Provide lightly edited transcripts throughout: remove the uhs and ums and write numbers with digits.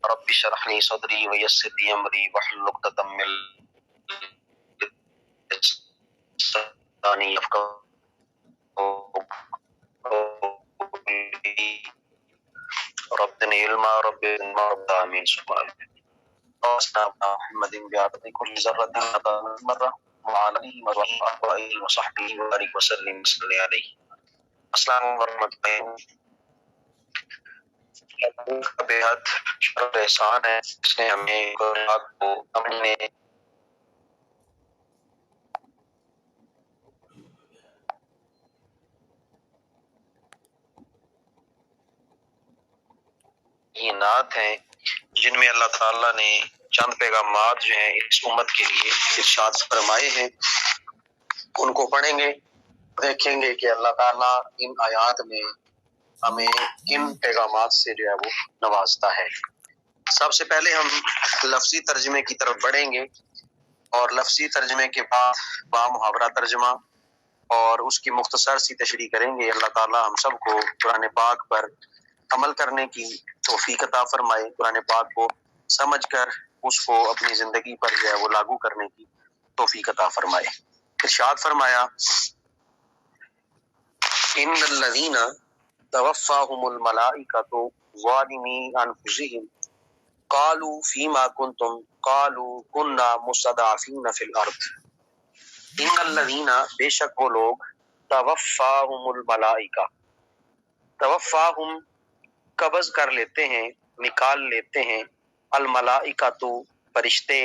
رب اشرح لي صدري ويسر لي امري واحلل عقدة من لساني يفقهوا قولي رب زدني علما رب زدني رب آمين سبحان محمد بعدد كل ذرة مرة وعلى آله وصحبه وبارك وسلم عليه. السلام علیکم ورحمۃ اللہ کا بے حد شکر احسان ہے اس نے ہمیں قرآن کو اپنے نعت ہیں جن میں اللہ تعالیٰ نے چند پیغامات جو ہیں اس امت کے لیے ارشاد فرمائے ہیں، ان کو پڑھیں گے، دیکھیں گے کہ اللہ تعالیٰ ان آیات میں ہمیں کن پیغامات سے جو ہے وہ نوازتا ہے۔ سب سے پہلے ہم لفظی ترجمے کی طرف بڑھیں گے اور لفظی ترجمے کے بعد با محاورہ ترجمہ اور اس کی مختصر سی تشریح کریں گے۔ اللہ تعالیٰ ہم سب کو قرآن پاک پر عمل کرنے کی توفیق عطا فرمائے، قرآن پاک کو سمجھ کر اس کو اپنی زندگی پر جو ہے وہ لاگو کرنے کی توفیق عطا فرمائے۔ ارشاد فرمایا ان الذین توفاهم الملائکۃ ظالمی انفسهم قالوا فیما کنتم قالوا کنا مستضعفین فی الارض۔ ان الذین بے شک وہ لوگ توفاهم الملائکہ، توفاهم قبض کر لیتے ہیں، نکال لیتے ہیں، الملائکۃ فرشتے،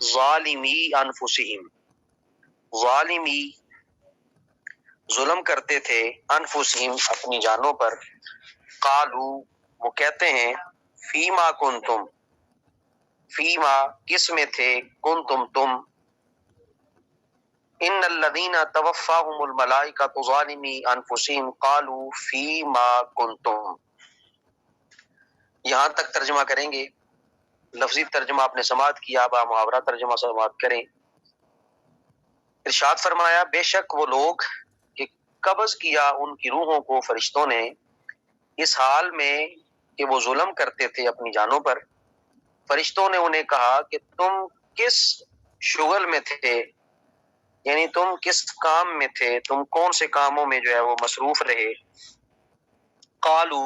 ظالمی انفسہم، ظالمی ظلم کرتے تھے، انفسہم اپنی جانوں پر، قالو وہ کہتے ہیں، فیما کنتم، فیما کس میں تھے، کنتم تم، ان الذین توفاهم الملائکۃ ظالمی انفسہم قالوا فیما کنتم۔ یہاں تک ترجمہ کریں گے، لفظی ترجمہ آپ نے سماعت کیا، با محاورہ ترجمہ سماعت کریں۔ ارشاد فرمایا بے شک وہ لوگ کہ قبض کیا ان کی روحوں کو فرشتوں نے اس حال میں کہ وہ ظلم کرتے تھے اپنی جانوں پر۔ فرشتوں نے انہیں کہا کہ تم کس شغل میں تھے، یعنی تم کس کام میں تھے، تم کون سے کاموں میں جو ہے وہ مصروف رہے۔ قالو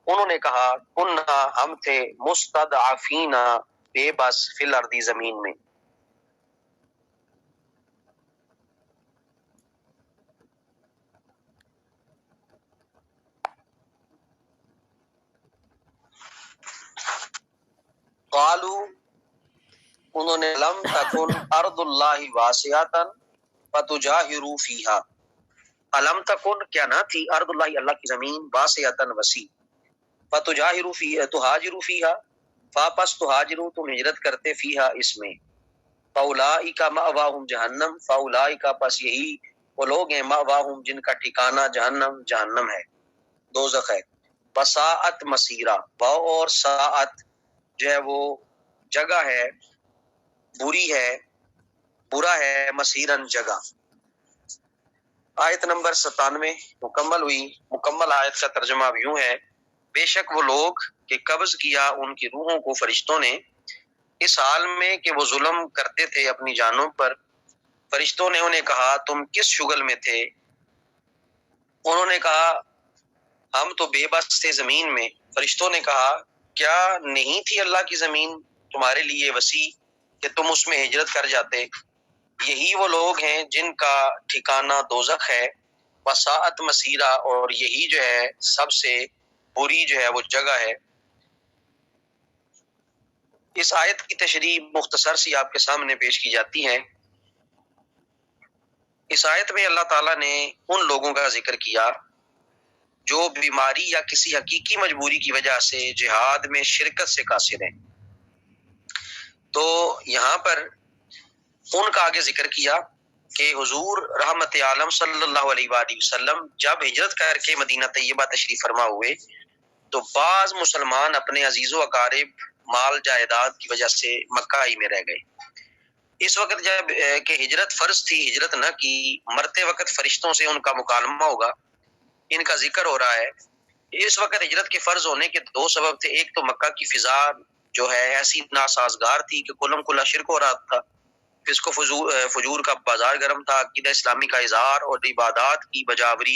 انہوں نے کہا، کننا ہم تھے، مستضعفین بے بس، فی الارض زمین میں۔ قالو انہوں نے، لم تکن ارض اللہ واسعۃ فتجاہروا فیہا، الم تکن کیا نہ تھی، ارض اللہ اللہ کی زمین، واسعۃ وسیع، فتجاہروا فیہا تہاجروا فیہا، فاپس تہاجروا تم ہجرت کرتے، فیہا اس میں، فاولئک مأواہم جہنم، فاولئک پس یہی وہ لوگ ہیں، مأواہم جن کا ٹھکانہ جہنم، جہنم ہے، دوزخ ہے، وساءت مصیرا، واو اور ساعت جو ہے وہ جگہ ہے، بری ہے، برا ہے، مصیرن جگہ۔ آیت نمبر 97 مکمل ہوئی۔ مکمل آیت کا ترجمہ اب یوں ہے، بے شک وہ لوگ کہ قبض کیا ان کی روحوں کو فرشتوں نے اس حال میں کہ وہ ظلم کرتے تھے اپنی جانوں پر۔ فرشتوں نے انہیں کہا تم کس شغل میں تھے، انہوں نے کہا ہم تو بے بس تھے زمین میں۔ فرشتوں نے کہا کیا نہیں تھی اللہ کی زمین تمہارے لیے وسیع کہ تم اس میں ہجرت کر جاتے؟ یہی وہ لوگ ہیں جن کا ٹھکانہ دوزخ ہے، وساعت مسیرہ، اور یہی جو ہے سب سے بری جو ہے وہ جگہ ہے۔ اس آیت کی تشریح مختصر سی آپ کے سامنے پیش کی جاتی ہے۔ اس آیت میں اللہ تعالیٰ نے ان لوگوں کا ذکر کیا جو بیماری یا کسی حقیقی مجبوری کی وجہ سے جہاد میں شرکت سے قاصر ہیں، تو یہاں پر ان کا آگے ذکر کیا کہ حضور رحمت عالم صلی اللہ علیہ وآلہ وسلم جب ہجرت کر کے مدینہ طیبہ تشریف فرما ہوئے تو بعض مسلمان اپنے عزیز و اقارب، مال جائیداد کی وجہ سے مکہ ہی میں رہ گئے۔ اس وقت جب کہ ہجرت فرض تھی، ہجرت نہ کی، مرتے وقت فرشتوں سے ان کا مکالمہ ہوگا، ان کا ذکر ہو رہا ہے اس وقت ہجرت کے فرض ہونے کے دو سبب تھے. ایک تو مکہ کی فضا جو ہے ایسی ناسازگار تھی کہ کلم کلا شرک ہو رہا تھا، فسق و فجور کا بازار گرم تھا، عقیدہ اسلامی کا اظہار اور عبادات کی بجاوری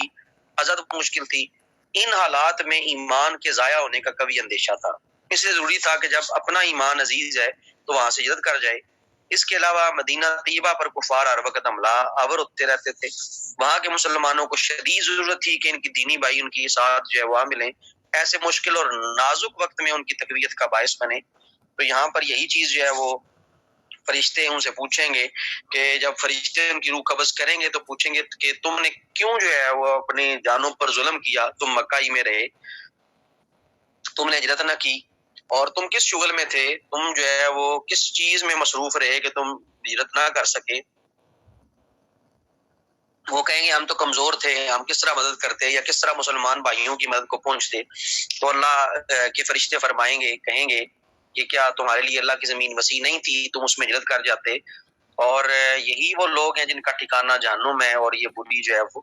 ازد مشکل تھی. ان حالات میں ایمان کے ضائع ہونے کا کبھی اندیشہ تھا. اس لیے ضروری تھا کہ جب اپنا ایمان عزیز ہے تو وہاں سے ہجرت کر جائے. اس کے علاوہ مدینہ طیبہ پر کفار ہر وقت حملہ آور ہوتے رہتے تھے. وہاں کے مسلمانوں کو شدید ضرورت تھی کہ ان کی دینی بھائی ان کی ساتھ جو ہے وہاں ملیں، ایسے مشکل اور نازک وقت میں ان کی تقویت کا باعث بنے. تو یہاں پر یہی چیز جو ہے وہ فرشتے ان سے پوچھیں گے کہ جب فرشتے ان کی روح قبض کریں گے تو پوچھیں گے کہ تم نے کیوں جو ہے وہ اپنی جانوں پر ظلم کیا، تم مکہ ہی میں رہے، تم نے ہجرت نہ کی، اور تم کس شغل میں تھے، تم جو ہے وہ کس چیز میں مصروف رہے کہ تم ہجرت نہ کر سکے. وہ کہیں گے ہم تو کمزور تھے، ہم کس طرح مدد کرتے یا کس طرح مسلمان بھائیوں کی مدد کو پہنچتے. تو اللہ کے فرشتے فرمائیں گے، کہیں گے کہ کیا تمہارے لیے اللہ کی زمین وسیع نہیں تھی، تم اس میں ہجرت کر جاتے. اور یہی وہ لوگ ہیں جن کا ٹھکانہ جہنم ہے اور یہ بری جو ہے وہ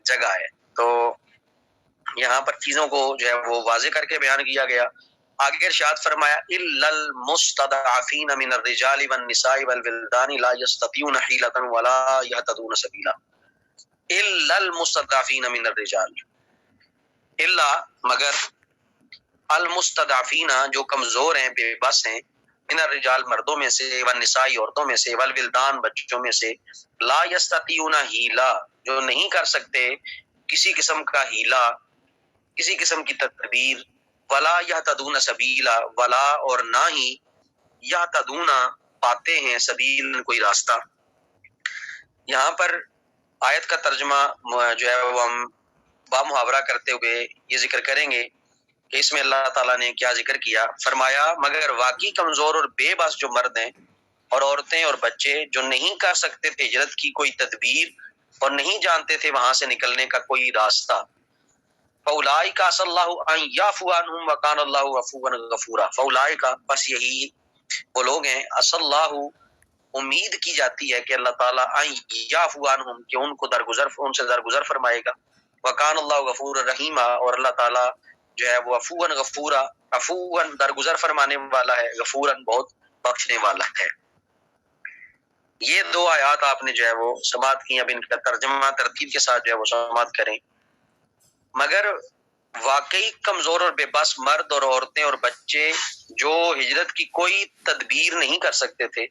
جگہ ہے. تو یہاں پر چیزوں کو جو ہے وہ واضح کر کے بیان کیا گیا. آگے ارشاد فرمایا الا المستضعفین من الرجال والنساء والولدان لا یستطیعون حیلۃ ولا یہتدون سبیلا. الا المستضعفین من الرجال، الا مگر، المستضعفین جو کمزور ہیں، بے بس ہیں، من الرجال مردوں میں سے، والنساء عورتوں میں سے، والولدان بچوں میں سے، لا یستطیعون حیلا جو نہیں کر سکتے کسی قسم کا ہیلا، کسی قسم کی تدبیر، ولا یہتدون سبیلا ولا اور نہ ہی یہتدون پاتے ہیں سبیل کوئی راستہ. یہاں پر آیت کا ترجمہ جو ہے وہ ہم بامحاورہ کرتے ہوئے یہ ذکر کریں گے کہ اس میں اللہ تعالیٰ نے کیا ذکر کیا. فرمایا مگر واقعی کمزور اور بے بس جو مرد ہیں اور عورتیں اور بچے جو نہیں کر سکتے تھے ہجرت کی کوئی تدبیر اور نہیں جانتے تھے وہاں سے نکلنے کا کوئی راستہ، فاولئک عسى اللہ ان یعفو عنہم وکان اللہ عفوا غفورا. فاولئک بس یہی وہ لوگ ہیں، عسى اللہ امید کی جاتی ہے کہ اللہ تعالیٰ ان یعفو عنہم کہ ان کو ان سے درگزر فرمائے گا، وکان اللہ غفور رحیما اور اللہ تعالیٰ جو ہے وہ عفوا غفورا، عفوا درگزر فرمانے والا ہے، غفورا بہت بخشنے والا ہے. یہ دو آیات آپ نے جو ہے وہ سماعت کی. اب ان کا ترجمہ ترتیب کے ساتھ جو ہے وہ سماعت کریں. مگر واقعی کمزور اور بے بس مرد اور عورتیں اور بچے جو ہجرت کی کوئی تدبیر نہیں کر سکتے تھے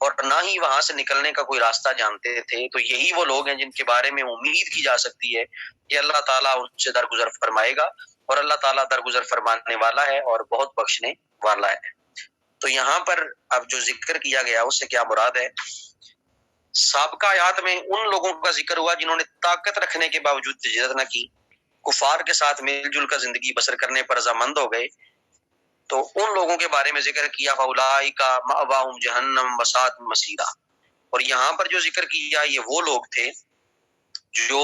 اور نہ ہی وہاں سے نکلنے کا کوئی راستہ جانتے تھے، تو یہی وہ لوگ ہیں جن کے بارے میں امید کی جا سکتی ہے کہ اللہ تعالیٰ ان سے درگزر فرمائے گا، اور اللہ تعالیٰ درگزر فرمانے والا ہے اور بہت بخشنے والا ہے. تو یہاں پر اب جو ذکر کیا گیا اس سے کیا مراد ہے؟ سابقہ آیات میں ان لوگوں کا ذکر ہوا جنہوں نے طاقت رکھنے کے باوجود ہجرت نہ کی، کفار کے ساتھ مل جل کر زندگی بسر کرنے پر رضامند ہو گئے. تو ان لوگوں کے بارے میں ذکر کیا فاولئک مأواہم جہنم وساءت مصیرا. اور یہاں پر جو ذکر کیا یہ وہ لوگ تھے جو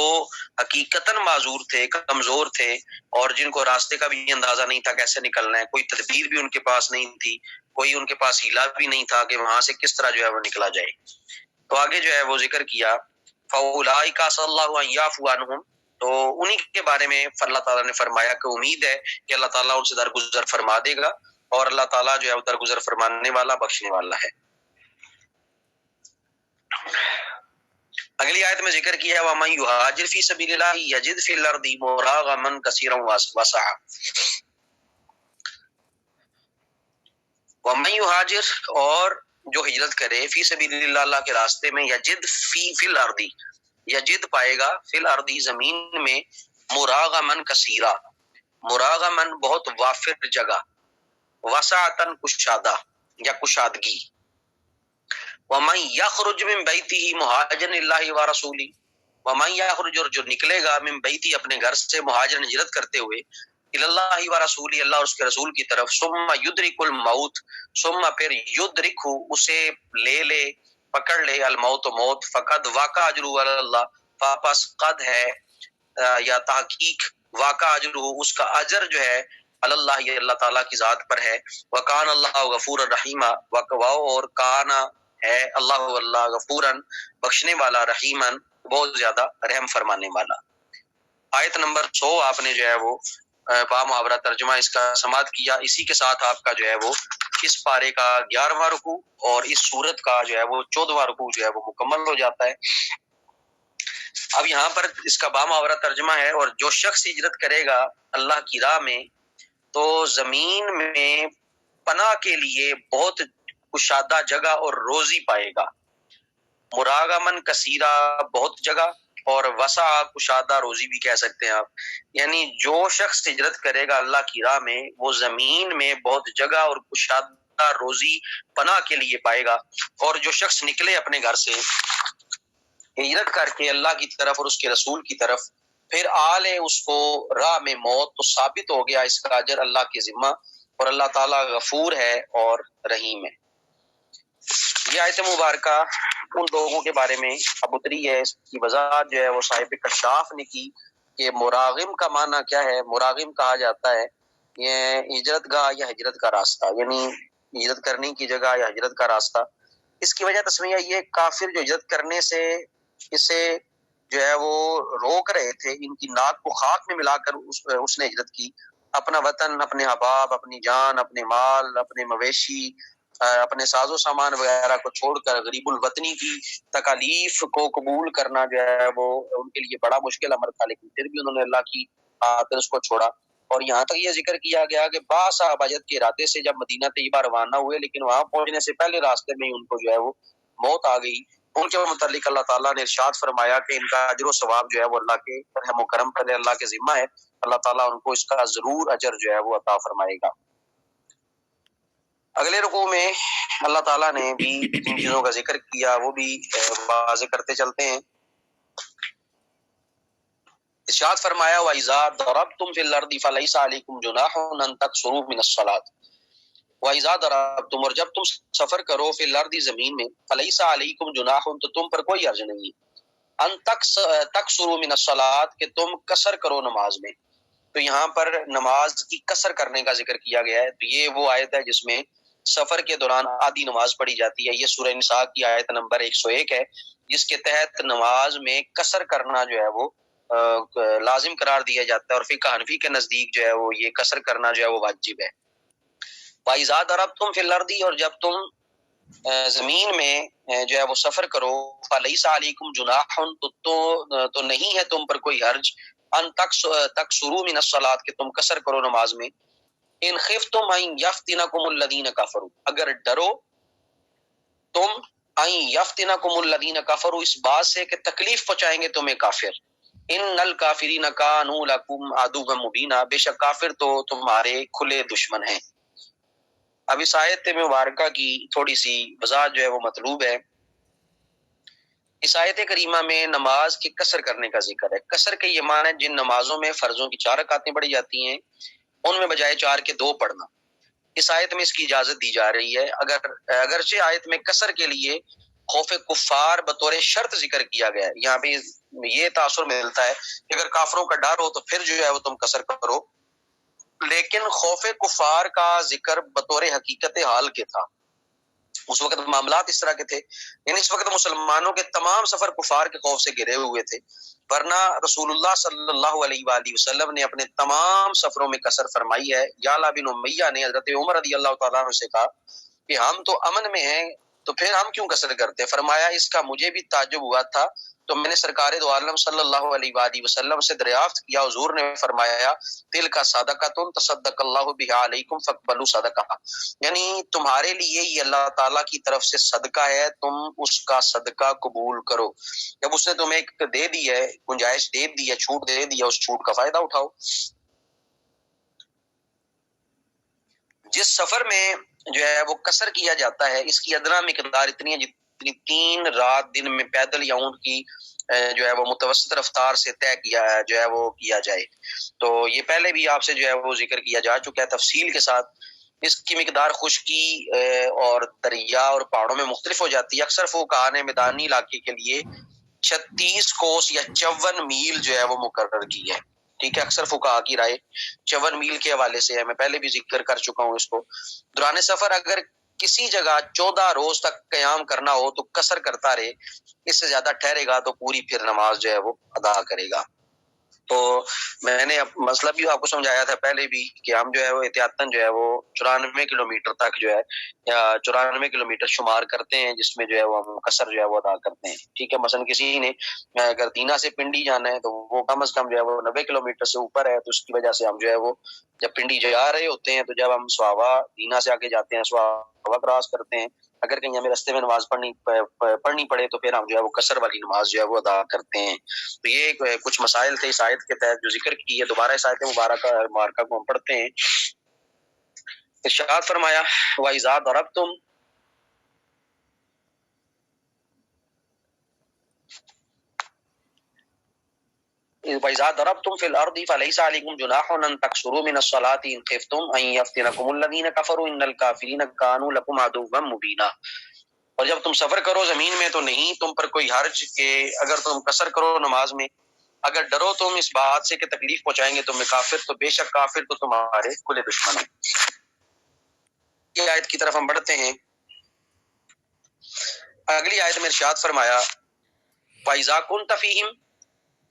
حقیقتاً معذور تھے، کمزور تھے، اور جن کو راستے کا بھی اندازہ نہیں تھا کیسے نکلنا ہے، کوئی تدبیر بھی ان کے پاس نہیں تھی، کوئی ان کے پاس ہیلا بھی نہیں تھا کہ وہاں سے کس طرح جو ہے وہ نکلا جائے. تو آگے جو ہے وہ ذکر کیا فاولئک عسى اللہ ان یعفو عنہم، تو انہی کے بارے میں اللہ تعالیٰ نے فرمایا کہ امید ہے کہ اللہ تعالیٰ ان سے درگزر فرما دے گا، اور اللہ تعالیٰ جو ہے وہ درگزر فرمانے والا بخشنے والا ہے. اگلی آیت میں ذکر کیا ہے وَمَن يُهَاجِرْ فِي سَبِيلِ اللَّهِ يَجِدْ فِي الْأَرْضِ مُرَاغَمًا كَثِيرًا وَسَعًا. وَمَن يُهَاجِرْ اور جو ہجرت کرے فی سبیل اللہ اللہ کے راستے میں، یجد فی الارض یجد پائے گا، فی الارض زمین میں، مراغمن کثیرا، مراغمن بہت وافر جگہ، وسعتن کشادہ یا کشادگی. ومن یخرج من بیتہ مہاجرا اللہ ورسولہ، ومن یخرج اور جو نکلے گا من بیتہ اپنے گھر سے، مہاجرا ہجرت کرتے ہوئے، اللہ ورسولہ اللہ اور اس کے رسول کی طرف، ثم یدرک الموت ثم پھر یدرک اسے لے لے پکڑ لے، الموت موت، فقد واقع اجرہ علی اللہ واپس قد ہے یا تحقیق، واقع اجرہ اس کا اجر جو ہے علی اللہ یہ اللہ تعالیٰ کی ذات پر ہے. وکان اللہ غفور الرحیم، اور کانا ہے اللہ اللہ غفورن بخشنے والا، رحیمن بہت زیادہ رحم فرمانے والا. آیت نمبر 100 آپ نے جو ہے وہ بامحاورہ ترجمہ اس کا سماعت کیا۔ اسی کے ساتھ آپ کا جو ہے وہ اس پارے کا 11واں رکوع اور اس سورت کا جو ہے وہ 14واں رکوع جو ہے وہ مکمل ہو جاتا ہے۔ اب یہاں پر اس کا بامحاورہ ترجمہ ہے، اور جو شخص ہجرت کرے گا اللہ کی راہ میں تو زمین میں پناہ کے لیے بہت کشادہ جگہ اور روزی پائے گا۔ مراغمن کثیرہ بہت جگہ، اور وسع کشادہ روزی بھی کہہ سکتے ہیں آپ، یعنی جو شخص ہجرت کرے گا اللہ کی راہ میں وہ زمین میں بہت جگہ اور کشادہ روزی پناہ کے لیے پائے گا۔ اور جو شخص نکلے اپنے گھر سے ہجرت کر کے اللہ کی طرف اور اس کے رسول کی طرف، پھر آلے اس کو راہ میں موت، تو ثابت ہو گیا اس کا اجر اللہ کے ذمہ، اور اللہ تعالیٰ غفور ہے اور رحیم ہے۔ یہ آیت مبارکہ ان لوگوں کے بارے میں اب اتری ہے، اس کی وضاحت جو ہے وہ صاحب کشاف نے کی کہ مراغم کا معنی کیا ہے۔ مراغم کہا جاتا ہے یہ ہجرت گاہ یا ہجرت کا راستہ، یعنی ہجرت کرنے کی جگہ یا ہجرت کا راستہ۔ اس کی وجہ تسمیہ یہ کافر جو ہجرت کرنے سے اسے جو ہے وہ روک رہے تھے، ان کی ناک کو خاک میں ملا کر اس نے ہجرت کی، اپنا وطن، اپنے احباب، اپنی جان، اپنے مال، اپنے مویشی، اپنے ساز و سامان وغیرہ کو چھوڑ کر غریب الوطنی کی تکالیف کو قبول کرنا جو ہے وہ ان کے لیے بڑا مشکل امر تھا، لیکن پھر بھی انہوں نے اللہ کی خاطر اس کو چھوڑا۔ اور یہاں تک یہ ذکر کیا گیا کہ باصاحب اجد کے ارادے سے جب مدینہ طیبہ روانہ ہوئے، لیکن وہاں پہنچنے سے پہلے راستے میں ان کو جو ہے وہ موت آ گئی۔ ان کے متعلق اللہ تعالیٰ نے ارشاد فرمایا کہ ان کا اجر و ثواب جو ہے وہ اللہ کے رحم و کرم پر اللہ کے ذمہ ہے، اللہ تعالیٰ ان کو اس کا ضرور اجر جو ہے وہ عطا فرمائے گا۔ اگلے رکوع میں اللہ تعالیٰ نے بھی جن چیزوں کا ذکر کیا وہ بھی واضح کرتے چلتے ہیں۔ ارشاد فرمایا وَإِذَا ضَرَبْتُمْ فِي الْأَرْضِ فَلَيْسَ عَلَيْكُمْ جُنَاحٌ أَن تَقْصُرُوا مِنَ الصَّلَاةِ وَإِذَا ضَرَبْتُمْ، اور جب تم سفر کرو فی الارض زمین میں، فلیس علیکم جناح، تو تم پر کوئی حرج نہیں ہے، ان تقصروا من الصلاۃ، کہ تم قصر کرو نماز میں۔ تو یہاں پر نماز کی قصر کرنے کا ذکر کیا گیا ہے، تو یہ وہ آیت ہے جس میں سفر کے دوران آدھی نماز پڑھی جاتی ہے۔ یہ سورہ نساء کی آیت نمبر 101 ہے، جس کے تحت نماز میں قصر کرنا جو ہے وہ لازم قرار دیا جاتا ہے، اور فقہ حنفی کے نزدیک جو ہے وہ یہ قصر کرنا جو ہے وہ واجب ہے۔ وَإِذَا ضَرَبْتُمْ فِي الْأَرْضِ، اور جب تم زمین میں جو ہے وہ سفر کرو، فَلَيْسَ عَلَيْكُمْ جُنَاحٌ، تو نہیں ہے تم پر کوئی حرج، ان تقصروا من الصلاۃ، کہ تم قصر کرو نماز میں، ان خفتم ان یفتنکم الذین کفروا، اگر ڈرو تم ان یفتنکم الذین کفروا، اس بات سے کہ تکلیف پہنچائیں گے تمہیں کافر، ان الکافرین کانوا لکم عدوا مبینا، بے شک کافر تو تمہارے کھلے دشمن ہیں۔ اب اس آیت مبارکہ کی تھوڑی سی وضاحت جو ہے وہ مطلوب ہے۔ اس آیت کریمہ میں نماز کے قصر کرنے کا ذکر ہے۔ قصر کے یہ معنی ہے جن نمازوں میں فرضوں کی 4 رکعتیں پڑھی جاتی ہیں ان میں بجائے 4 کے 2 پڑھنا، اس آیت میں اس کی اجازت دی جا رہی ہے۔ اگرچہ آیت میں قصر کے لیے خوف کفار بطور شرط ذکر کیا گیا ہے، یہاں پہ یہ تاثر ملتا ہے کہ اگر کافروں کا ڈر ہو تو پھر جو ہے وہ تم قصر کرو، لیکن خوف کفار کا ذکر بطور حقیقت حال کے تھا، اس وقت معاملات اس طرح کے تھے، یعنی اس وقت مسلمانوں کے تمام سفر کفار کے خوف سے گھرے ہوئے تھے، ورنہ رسول اللہ صلی اللہ علیہ وآلہ وسلم نے اپنے تمام سفروں میں قصر فرمائی ہے۔ یعلا بن امیہ نے حضرت عمر رضی اللہ تعالیٰ عنہ سے کہا کہ ہم تو امن میں ہیں تو پھر ہم کیوں قصر کرتے؟ فرمایا اس کا مجھے بھی تعجب ہوا تھا، تو میں نے سرکار دو عالم صلی اللہ علیہ وآلہ وسلم سے دریافت کیا، حضور نے فرمایا تل کا صدقۃ تصدق اللہ بہا علیکم فاقبلوا صدقہ، یعنی تمہارے لیے یہ اللہ تعالیٰ کی طرف سے صدقہ ہے، تم اس کا صدقہ قبول کرو۔ جب اس نے تمہیں ایک دے دی ہے، گنجائش دے دی ہے، چھوٹ دے دی ہے، اس چھوٹ کا فائدہ اٹھاؤ۔ جس سفر میں جو ہے وہ قصر کیا جاتا ہے اس کی ادنا مقدار اتنی ہے جتنی 3 رات دن میں پیدل یا اونٹ کی جو ہے وہ متوسط رفتار سے طے کیا جو ہے وہ کیا جائے۔ تو یہ پہلے بھی آپ سے جو ہے وہ ذکر کیا جا چکا ہے تفصیل کے ساتھ۔ اس کی مقدار خشکی اور دریا اور پہاڑوں میں مختلف ہو جاتی ہے۔ اکثر فقہاء نے میدانی علاقے کے لیے 36 کوس یا 54 میل جو ہے وہ مقرر کی ہے، ٹھیک ہے، اکثر فقہاء کی رائے 54 میل کے حوالے سے ہے، میں پہلے بھی ذکر کر چکا ہوں اس کو۔ دوران سفر اگر کسی جگہ 14 روز تک قیام کرنا ہو تو قصر کرتا رہے، اس سے زیادہ ٹھہرے گا تو پوری پھر نماز جو ہے وہ ادا کرے گا۔ تو میں نے مسئلہ بھی آپ کو سمجھایا تھا پہلے بھی کہ ہم جو ہے وہ احتیاطاً جو ہے وہ 94 کلومیٹر تک جو ہے یا 94 کلومیٹر شمار کرتے ہیں، جس میں جو ہے وہ ہم قصر جو ہے وہ ادا کرتے ہیں. ٹھیک ہے، مثلا کسی نے اگر دینا سے پنڈی جانا ہے تو وہ کم از کم جو ہے وہ 90 کلومیٹر سے اوپر ہے، تو اس کی وجہ سے ہم جو ہے وہ جب پنڈی جا رہے ہوتے ہیں تو جب ہم سواوا دینا سے آگے جاتے ہیں، سواوا کراس کرتے ہیں، اگر کہیں ہمیں رستے میں نماز پڑھنی پڑے تو پھر ہم جو ہے وہ قصر والی نماز جو ہے وہ ادا کرتے ہیں. تو یہ کچھ مسائل تھے اس آیت کے تحت جو ذکر کی ہے. دوبارہ اس آیت مبارکہ کو ہم پڑھتے ہیں. ارشاد فرمایا وَإِذَا ضَرَبْتُمْ وَإِذَا ضَرَبْتُمْ فِي الْأَرْضِ فَلَيْسَ عَلَيْكُمْ جُنَاحٌ أَن تَقْصُرُوا مِنَ الصَّلَاةِ إِن خِفْتُمْ أَن يَفْتِنَكُمُ الَّذِينَ كَفَرُوا إِنَّ الْكَافِرِينَ كَانُوا لَكُمْ عَدُوًّا مُبِينًا. اور جب تم سفر کرو زمین میں تو نہیں تم پر کوئی حرج کہ اگر تم قصر کرو نماز میں، اگر ڈرو تم اس بات سے کہ تکلیف پہنچائیں گے تمہیں کافر، تو بے شک کافر تو تمہارے کھلے دشمن ہیں. یہ آیت کی طرف ہم بڑھتے ہیں. اگلی آیت میں ارشاد فرمایا وَإِذَا كُنْتَ فِيهِمْ،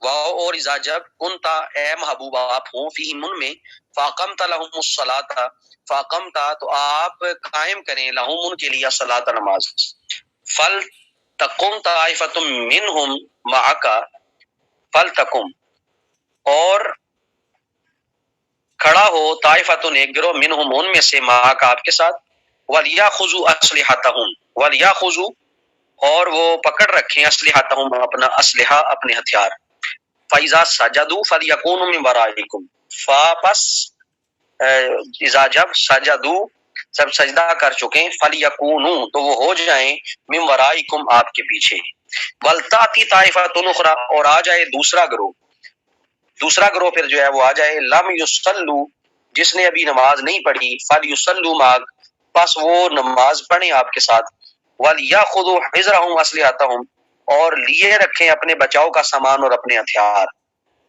اور اذا جب کنتا اے محبوب آپ ہوں فیہم ان میں، فاقمت لہم الصلاۃ، فاقمت تو آپ قائم کریں لہم ان کے لیے الصلاۃ نماز، فلتقم طائفۃ منہم معک، فلتقم اور کھڑا ہو طائفۃ ایک گروہ منہم ان میں سے معک آپ کے ساتھ، ولیاخذوا اسلحتہم، ولیاخذوا اور وہ پکڑ رکھیں اسلحتہم اپنا اسلحہ اپنے ہتھیار، فَإِذَا سَجَدُوا فَلْيَكُونُوا مِنْ وَرَائِكُمْ، پس اذا جب سجدوا جب سجدہ کر چکیں فَلْيَكُونُوا تو وہ ہو جائیں مِنْ وَرَائِكُمْ آپ کے پیچھے، وَلْتَأْتِ طَائِفَةٌ أُخْرَىٰ اور آ جائے دوسرا گروہ پھر جو ہے وہ آ جائے، لَمْ يُصَلُّوا جس نے ابھی نماز نہیں پڑھی، فَلْيُصَلُّوا مَعَكَ پس وہ نماز پڑھیں آپ کے ساتھ، وَلْيَأْخُذُوا حِذْرَهُمْ وَأَسْلِحَتَهُمْ اور لیے رکھیں اپنے بچاؤ کا سامان اور اپنے ہتھیار،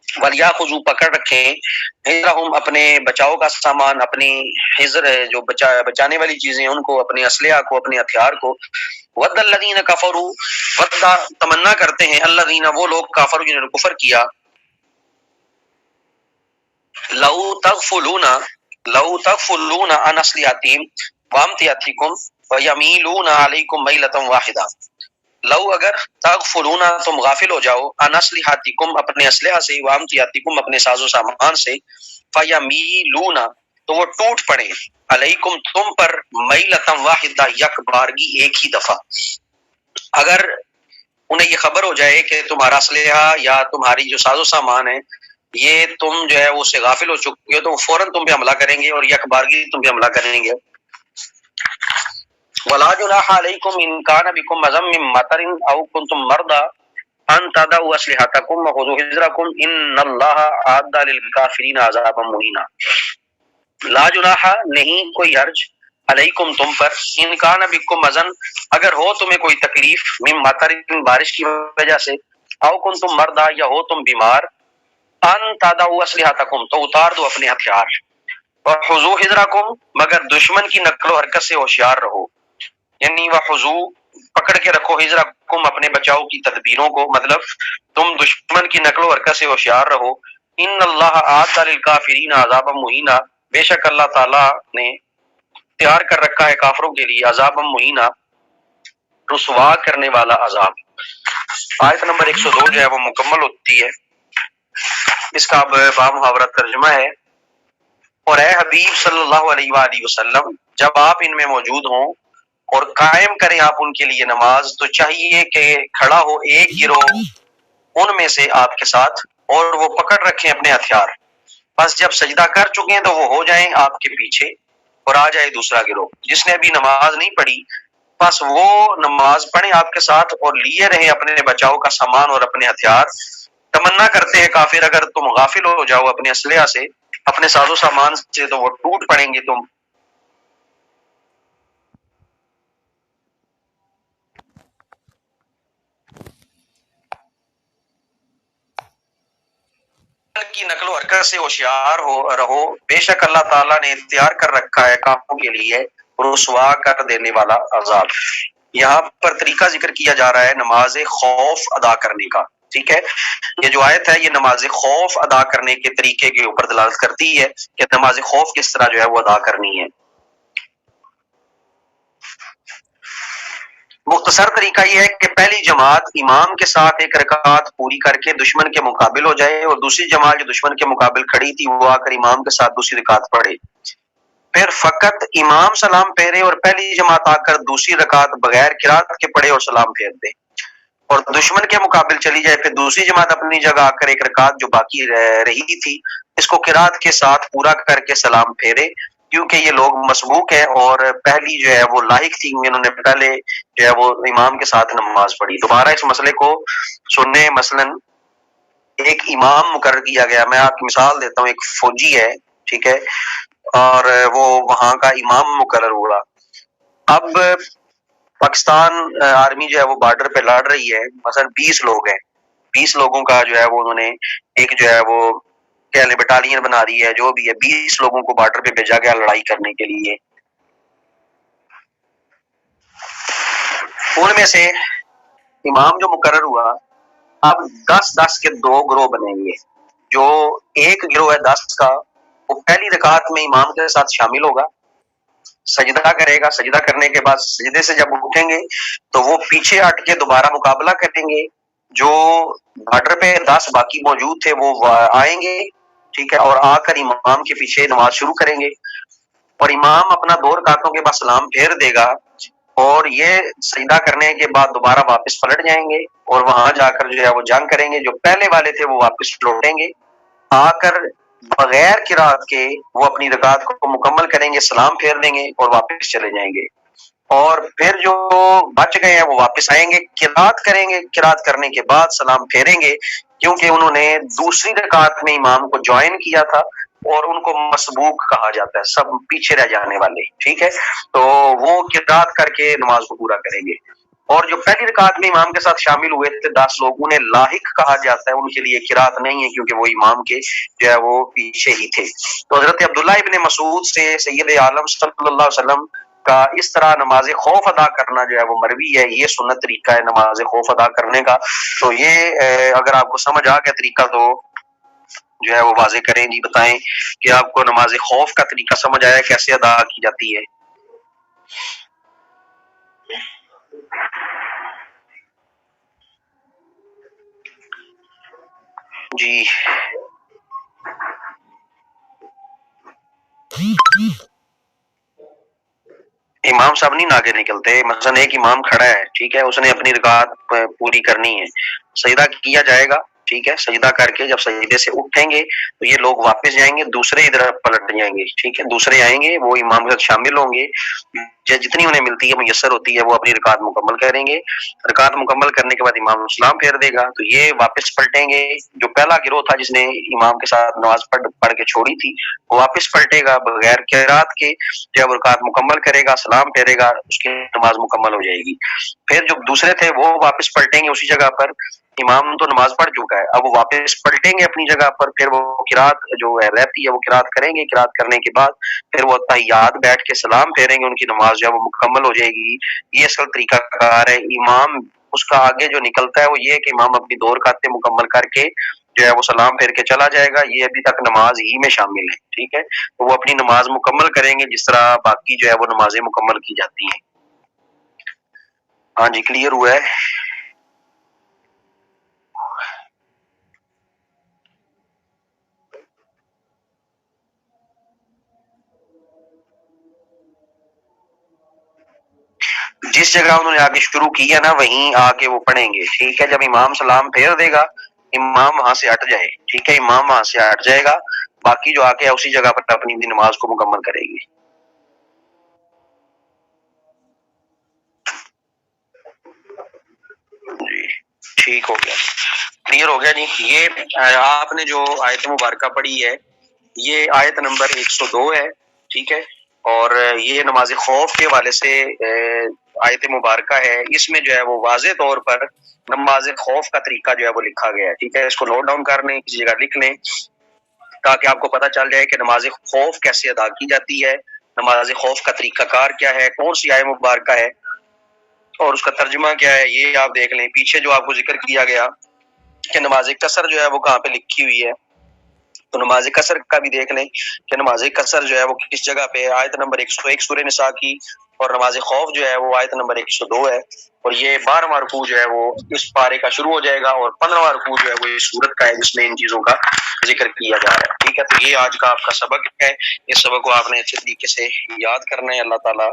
وَلْيَأْخُذُوا پکڑ رکھیں حِذْرَهُمْ اپنے بچاؤ کا سامان، اپنی حِذْر جو بچانے والی چیزیں ان کو، اپنے اسلحہ کو، اپنے ہتھیار کو. وَدَّ الَّذِينَ كَفَرُوا وَدَّ تمنا کرتے ہیں الَّذِينَ وہ لوگ کافر جنہوں نے کفر کیا، لَوْ تَغْفُلُونَ عَنْ أَسْلِحَتِهِمْ وَأَمْتِعَتِكُمْ وَيَمِيلُونَ عَلَيْكُمْ مَيْلَةً وَاحِدَةً، لو اگر تغفلون تم غافل ہو جاؤ عن اسلحتکم اپنے اسلحہ سے، وامتیاتکم اپنے ساز و سامان سے، فیمیلون تو وہ ٹوٹ پڑے، علیکم تم پر، میلۃ واحدہ یک بارگی ایک ہی دفعہ. اگر انہیں یہ خبر ہو جائے کہ تمہارا اسلحہ یا تمہاری جو ساز و سامان ہے یہ تم جو ہے وہ اس سے غافل ہو چکے ہو تو فوراً تم پہ حملہ کریں گے اور یک بارگی تم پہ حملہ کریں گے. وَلَا جُنَاحَ عَلَيْكُمْ إِن كَانَ بِكُمْ أَذًى مِّن مَّطَرٍ أَوْ كُنتُم مَّرْضَىٰ أَن تَضَعُوا أَسْلِحَتَكُمْ وَخُذُوا حِذْرَكُمْ إِنَّ اللَّهَ أَعَدَّ لِلْكَافِرِينَ عَذَابًا مُّهِينًا. لا جناح نہیں کوئی حرج علیکم تم پر، ان کان بکم اذن اگر ہو تمہیں کوئی تکلیف، من مطر بارش کی وجہ سے، او کنتم مرضی یا ہو تم بیمار، ان تضعوا اسلحتکم تو اتار دو اپنے ہتھیار، وخذوا حذرکم مگر دشمن کی نقل و حرکت سے ہوشیار رہو، یعنی وخذوا پکڑ کے رکھو حذرکم اپنے بچاؤ کی تدبیروں کو، مطلب تم دشمن کی نقل و حرکت سے ہوشیار رہو. ان اللہ اعد للکافرین عذابا مہینا بے شک اللہ تعالیٰ نے تیار کر رکھا ہے کافروں کے لیے عذابا مہینا رسوا کرنے والا عذاب. آیت نمبر 102 جو ہے وہ مکمل ہوتی ہے. اس کا اب بامحاورہ ترجمہ ہے، اور اے حبیب صلی اللہ علیہ وآلہ وسلم جب آپ ان میں موجود ہوں اور قائم کریں آپ ان کے لیے نماز، تو چاہیے کہ کھڑا ہو ایک گروہ ان میں سے آپ کے ساتھ اور وہ پکڑ رکھیں اپنے ہتھیار، بس جب سجدہ کر چکے ہیں تو وہ ہو جائیں آپ کے پیچھے اور آ جائے دوسرا گروہ جس نے ابھی نماز نہیں پڑھی، بس وہ نماز پڑھیں آپ کے ساتھ اور لیے رہیں اپنے بچاؤ کا سامان اور اپنے ہتھیار. تمنا کرتے ہیں کافر اگر تم غافل ہو جاؤ اپنے اسلحہ سے، اپنے ساز و سامان سے، تو وہ ٹوٹ پڑیں گے تم. کی نقل و حرکت سے ہوشیار رہو، بے شک اللہ تعالیٰ نے تیار کر رکھا ہے کافروں کے لیے رسوا کر دینے والا عذاب. یہاں پر طریقہ ذکر کیا جا رہا ہے نماز خوف ادا کرنے کا. ٹھیک ہے، یہ جو آیت ہے یہ نماز خوف ادا کرنے کے طریقے کے اوپر دلالت کرتی ہے کہ نماز خوف کس طرح جو ہے وہ ادا کرنی ہے۔ مختصر طریقہ یہ ہے کہ پہلی جماعت امام کے ساتھ ایک رکعت پوری کر کے دشمن کے مقابل ہو جائے، اور دوسری جماعت جو دشمن کے مقابل کھڑی تھی وہ آ کر امام کے ساتھ دوسری رکعت پڑھے، پھر فقط امام سلام پھیرے اور پہلی جماعت آ کر دوسری رکعت بغیر قرات کے پڑھے اور سلام پھیر دے، اور دشمن کے مقابل چلی جائے، پھر دوسری جماعت اپنی جگہ آ کر ایک رکعت جو باقی رہی تھی اس کو قرات کے ساتھ پورا کر کے سلام پھیرے، کیونکہ یہ لوگ مسبوق ہیں اور پہلی جو ہے وہ لاحق تھی، انہوں نے پہلے جو ہے وہ امام کے ساتھ نماز پڑھی۔ دوبارہ اس مسئلے کو سننے، مثلا ایک امام مقرر کیا گیا، میں آپ کی مثال دیتا ہوں، ایک فوجی ہے، ٹھیک ہے، اور وہ وہاں کا امام مقرر ہوا۔ اب پاکستان آرمی جو ہے وہ بارڈر پہ لڑ رہی ہے، مثلا 20 لوگ ہیں، 20 لوگوں کا جو ہے وہ انہوں نے ایک جو ہے وہ کہہ لیں بٹالین بنا رہی ہے، جو بھی ہے 20 لوگوں کو بارڈر پہ بھیجا گیا لڑائی کرنے کے لیے۔ ان میں سے امام جو مقرر ہوا، اب 10 کے 2 گروہ بنیں گے، جو ایک گروہ ہے 10 کا، وہ پہلی رکعت میں امام کے ساتھ شامل ہوگا، سجدہ کرے گا، سجدہ کرنے کے بعد سجدے سے جب اٹھیں گے تو وہ پیچھے ہٹ کے دوبارہ مقابلہ کریں گے، جو بارڈر پہ 10 باقی موجود تھے وہ آئیں گے، ٹھیک ہے، اور آ کر امام کے پیچھے نماز شروع کریں گے، اور امام اپنا 2 رکعتوں کے بعد سلام پھیر دے گا، اور یہ سجدہ کرنے کے بعد دوبارہ واپس پلٹ جائیں گے اور وہاں جا کر جو ہے وہ جنگ کریں گے، جو پہلے والے تھے وہ واپس لوٹیں گے، آ کر بغیر قرات کے وہ اپنی رکعت کو مکمل کریں گے، سلام پھیر دیں گے اور واپس چلے جائیں گے، اور پھر جو بچ گئے ہیں وہ واپس آئیں گے، قرات کریں گے، قرات کرنے کے بعد سلام پھیریں گے، کیونکہ انہوں نے دوسری رکعت میں امام کو جوائن کیا تھا اور ان کو مسبوق کہا جاتا ہے، سب پیچھے رہ جانے والے، ٹھیک ہے، تو وہ قرات کر کے نماز کو پورا کریں گے، اور جو پہلی رکعت میں امام کے ساتھ شامل ہوئے تھے 10 لوگ، انہیں لاحق کہا جاتا ہے، ان کے لیے قرات نہیں ہے کیونکہ وہ امام کے جو ہے وہ پیچھے ہی تھے۔ تو حضرت عبداللہ ابن مسعود سے سید عالم صلی اللہ علیہ وسلم کا اس طرح نماز خوف ادا کرنا جو ہے وہ مروی ہے، یہ سنت طریقہ ہے نماز خوف ادا کرنے کا۔ تو یہ اگر آپ کو سمجھ آ گیا طریقہ تو جو ہے وہ واضح کریں جی، بتائیں کہ آپ کو نماز خوف کا طریقہ سمجھ آیا کیسے ادا کی جاتی ہے؟ جی امام صاحب نہیں آگے نکلتے، مثلا ایک امام کھڑا ہے، ٹھیک ہے، اس نے اپنی رکعت پوری کرنی ہے، سجدہ کیا جائے گا، ٹھیک ہے، سجدہ کر کے جب سجدے سے اٹھیں گے تو یہ لوگ واپس جائیں گے، دوسرے ادھر پلٹ جائیں گے، ٹھیک ہے، دوسرے آئیں گے، وہ امام کے ساتھ شامل ہوں گے، جتنی انہیں ملتی ہے میسر ہوتی ہے وہ اپنی رکعت مکمل کریں گے، رکعت مکمل کرنے کے بعد امام سلام پھیر دے گا تو یہ واپس پلٹیں گے، جو پہلا گروہ تھا جس نے امام کے ساتھ نماز پڑھ کے چھوڑی تھی وہ واپس پلٹے گا بغیر قرات کے، جب رکعت مکمل کرے گا سلام پھیرے گا اس کی نماز مکمل ہو جائے گی، پھر جو دوسرے تھے وہ واپس پلٹیں گے اسی جگہ پر، امام تو نماز پڑھ چکا ہے، اب وہ واپس پلٹیں گے اپنی جگہ پر، پھر وہ قرات جو ہے رہتی ہے وہ قرات کریں گے، قرات کرنے کے بعد پھر وہ تحیات بیٹھ کے سلام پھیریں گے، ان کی نماز جو ہے وہ مکمل ہو جائے گی۔ یہ اصل طریقہ کار ہے، امام اس کا آگے جو نکلتا ہے وہ یہ ہے کہ امام اپنی 2 رکعتیں مکمل کر کے جو ہے وہ سلام پھیر کے چلا جائے گا، یہ ابھی تک نماز ہی میں شامل ہے، ٹھیک ہے، تو وہ اپنی نماز مکمل کریں گے جس طرح باقی جو ہے وہ نمازیں مکمل کی جاتی ہیں۔ ہاں جی کلیئر ہوا ہے؟ جس جگہ انہوں نے آگے شروع کیا نا وہیں آ کے وہ پڑھیں گے، ٹھیک ہے، جب امام سلام پھیر دے گا امام وہاں سے ہٹ جائے، ٹھیک ہے، امام وہاں سے ہٹ جائے گا، باقی جو آ کے اسی جگہ پر اپنی نماز کو مکمل کرے گی۔ جی ٹھیک ہو گیا، کلیئر ہو گیا جی۔ یہ آپ نے جو آیت مبارکہ پڑھی ہے یہ آیت نمبر 102 ہے، ٹھیک ہے، اور یہ نماز خوف کے حوالے سے آیت مبارکہ ہے، اس میں جو ہے وہ واضح طور پر نماز خوف کا طریقہ جو ہے وہ لکھا گیا ہے، ٹھیک ہے، اس کو نوٹ ڈاؤن کر لیں، کسی جگہ لکھ لیں تاکہ آپ کو پتہ چل جائے کہ نماز خوف کیسے ادا کی جاتی ہے، نماز خوف کا طریقہ کار کیا ہے، کون سی آیت مبارکہ ہے اور اس کا ترجمہ کیا ہے، یہ آپ دیکھ لیں۔ پیچھے جو آپ کو ذکر کیا گیا کہ نماز قصر جو ہے وہ کہاں پہ لکھی ہوئی ہے، تو نماز قصر کا بھی دیکھ لیں کہ نماز قصر جو ہے وہ کس جگہ پہ ہے۔ آیت نمبر 101 سورہ نساء کی، اور نماز خوف جو ہے وہ آیت نمبر 102 ہے، اور یہ 12واں رکوع جو ہے وہ اس پارے کا شروع ہو جائے گا، اور 15واں رکوع جو ہے وہ اس سورت کا ہے جس میں ان چیزوں کا ذکر کیا جا رہا ہے۔ ٹھیک ہے، تو یہ آج کا آپ کا سبق ہے، اس سبق کو آپ نے اچھے طریقے سے یاد کرنا ہے۔ اللہ تعالیٰ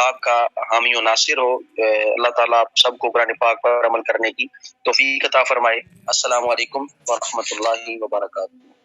آپ کا حامی و ناصر ہو، اللہ تعالیٰ آپ سب کو قرآن پاک پر عمل کرنے کی توفیق عطا فرمائے۔ السلام علیکم ورحمۃ اللہ وبرکاتہ۔